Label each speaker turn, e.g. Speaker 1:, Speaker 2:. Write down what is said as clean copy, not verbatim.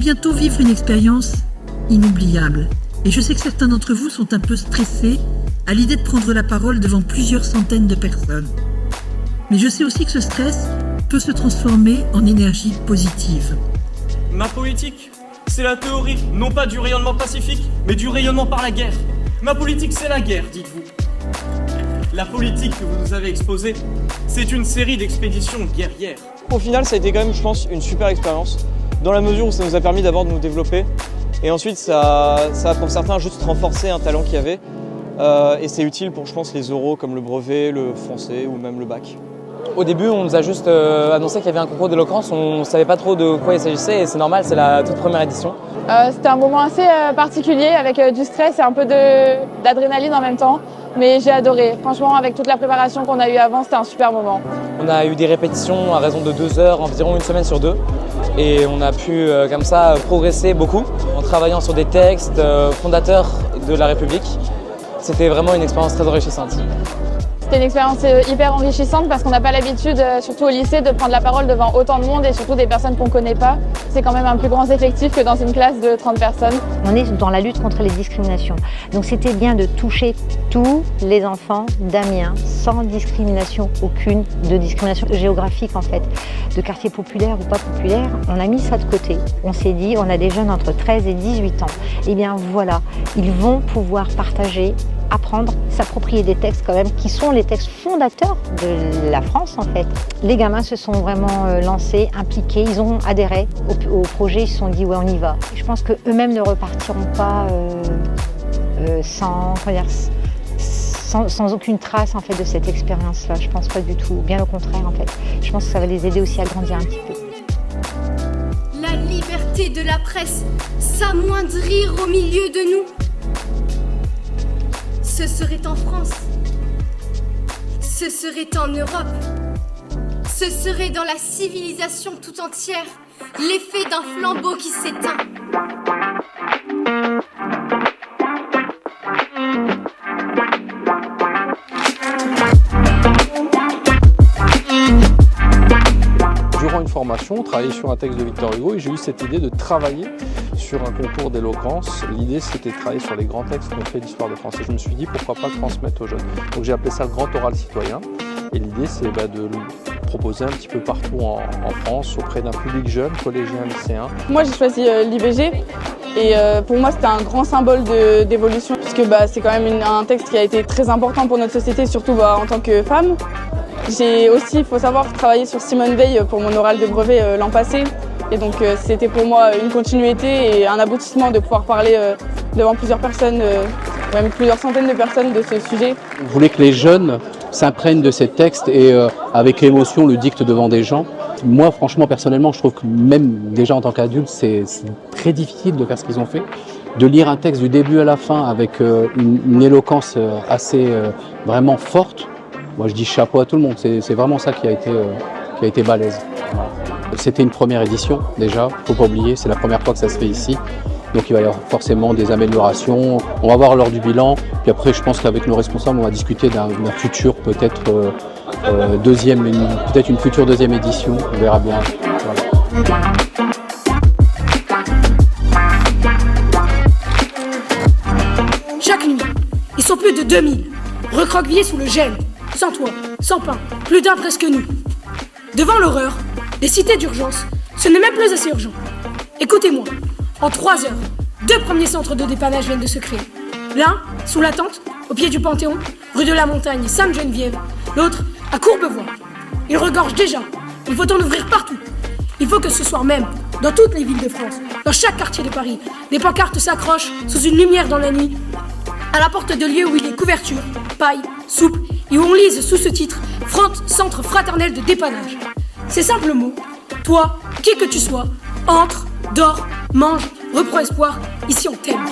Speaker 1: bientôt vivre une expérience inoubliable. Et je sais que certains d'entre vous sont un peu stressés à l'idée de prendre la parole devant plusieurs centaines de personnes. Mais je sais aussi que ce stress peut se transformer en énergie positive.
Speaker 2: Ma politique, c'est la théorie, non pas du rayonnement pacifique, mais du rayonnement par la guerre. Ma politique, c'est la guerre, dites-vous. La politique que vous nous avez exposée, c'est une série d'expéditions guerrières.
Speaker 3: Au final, ça a été quand même, je pense, une super expérience, dans la mesure où ça nous a permis d'abord de nous développer, et ensuite ça a pour certains juste renforcé un talent qu'il y avait, et c'est utile pour, je pense, les oraux comme le brevet, le français ou même le bac.
Speaker 4: Au début, on nous a juste annoncé qu'il y avait un concours d'éloquence, on ne savait pas trop de quoi il s'agissait et c'est normal, c'est la toute première édition.
Speaker 5: C'était un moment assez particulier avec du stress et un peu d'adrénaline en même temps, mais j'ai adoré. Franchement, avec toute la préparation qu'on a eue avant, c'était un super moment.
Speaker 4: On a eu des répétitions à raison de 2 heures, environ une semaine sur 2, et on a pu comme ça progresser beaucoup en travaillant sur des textes fondateurs de la République. C'était vraiment une expérience très enrichissante.
Speaker 5: C'était une expérience hyper enrichissante parce qu'on n'a pas l'habitude, surtout au lycée, de prendre la parole devant autant de monde et surtout des personnes qu'on ne connaît pas. C'est quand même un plus grand effectif que dans une classe de 30 personnes.
Speaker 6: On est dans la lutte contre les discriminations. Donc c'était bien de toucher tous les enfants d'Amiens sans discrimination aucune, de discrimination géographique en fait, de quartier populaire ou pas populaire. On a mis ça de côté. On s'est dit, on a des jeunes entre 13 et 18 ans. Et bien voilà, ils vont pouvoir partager, apprendre, s'approprier des textes quand même qui sont les textes fondateurs de la France en fait. Les gamins se sont vraiment lancés, impliqués, ils ont adhéré au projet, ils se sont dit ouais on y va. Je pense qu'eux-mêmes ne repartiront pas sans aucune trace en fait de cette expérience-là. Je pense pas du tout, bien au contraire en fait. Je pense que ça va les aider aussi à grandir un petit peu.
Speaker 7: La liberté de la presse s'amoindrir au milieu de nous. Ce serait en France, ce serait en Europe, ce serait dans la civilisation tout entière, l'effet d'un flambeau qui s'éteint.
Speaker 8: Durant une formation, travailler sur un texte de Victor Hugo et j'ai eu cette idée de travailler sur un concours d'éloquence. L'idée c'était de travailler sur les grands textes qu'on fait d'histoire de France et je me suis dit pourquoi pas transmettre aux jeunes. Donc j'ai appelé ça le grand oral citoyen et l'idée c'est de le proposer un petit peu partout en France auprès d'un public jeune, collégien, lycéen.
Speaker 5: Moi j'ai choisi l'IVG et pour moi c'était un grand symbole d'évolution puisque c'est quand même un texte qui a été très important pour notre société, surtout en tant que femme. J'ai aussi, il faut savoir, travaillé sur Simone Veil pour mon oral de brevet l'an passé. Et donc c'était pour moi une continuité et un aboutissement de pouvoir parler devant plusieurs personnes, même plusieurs centaines de personnes de ce sujet.
Speaker 9: On voulait que les jeunes s'imprègnent de ces textes et avec émotion le dictent devant des gens. Moi franchement, personnellement, je trouve que même déjà en tant qu'adulte, c'est très difficile de faire ce qu'ils ont fait. De lire un texte du début à la fin avec une éloquence assez vraiment forte. Moi je dis chapeau à tout le monde, c'est vraiment ça qui a été balèze. C'était une première édition déjà, faut pas oublier, c'est la première fois que ça se fait ici. Donc il va y avoir forcément des améliorations, on va voir lors du bilan, puis après je pense qu'avec nos responsables on va discuter d'un futur peut-être peut-être une future deuxième édition, on verra bien. Voilà.
Speaker 10: Chaque nuit, ils sont plus de 2000, recroquevillés sous le gel, sans toit, sans pain, plus d'un presque nu. Devant l'horreur, les cités d'urgence, ce n'est même plus assez urgent. Écoutez-moi, en 3 heures, 2 premiers centres de dépannage viennent de se créer. L'un, sous la tente, au pied du Panthéon, rue de la Montagne, Sainte-Geneviève. L'autre, à Courbevoie. Ils regorgent déjà. Il faut en ouvrir partout. Il faut que ce soir même, dans toutes les villes de France, dans chaque quartier de Paris, des pancartes s'accrochent sous une lumière dans la nuit, à la porte de lieux où il est couverture, paille, soupe, et où on lise sous ce titre « Front Centre Fraternel de Dépannage ». Ces simples mots, toi, qui que tu sois, entre, dors, mange, reprends espoir, ici on t'aime.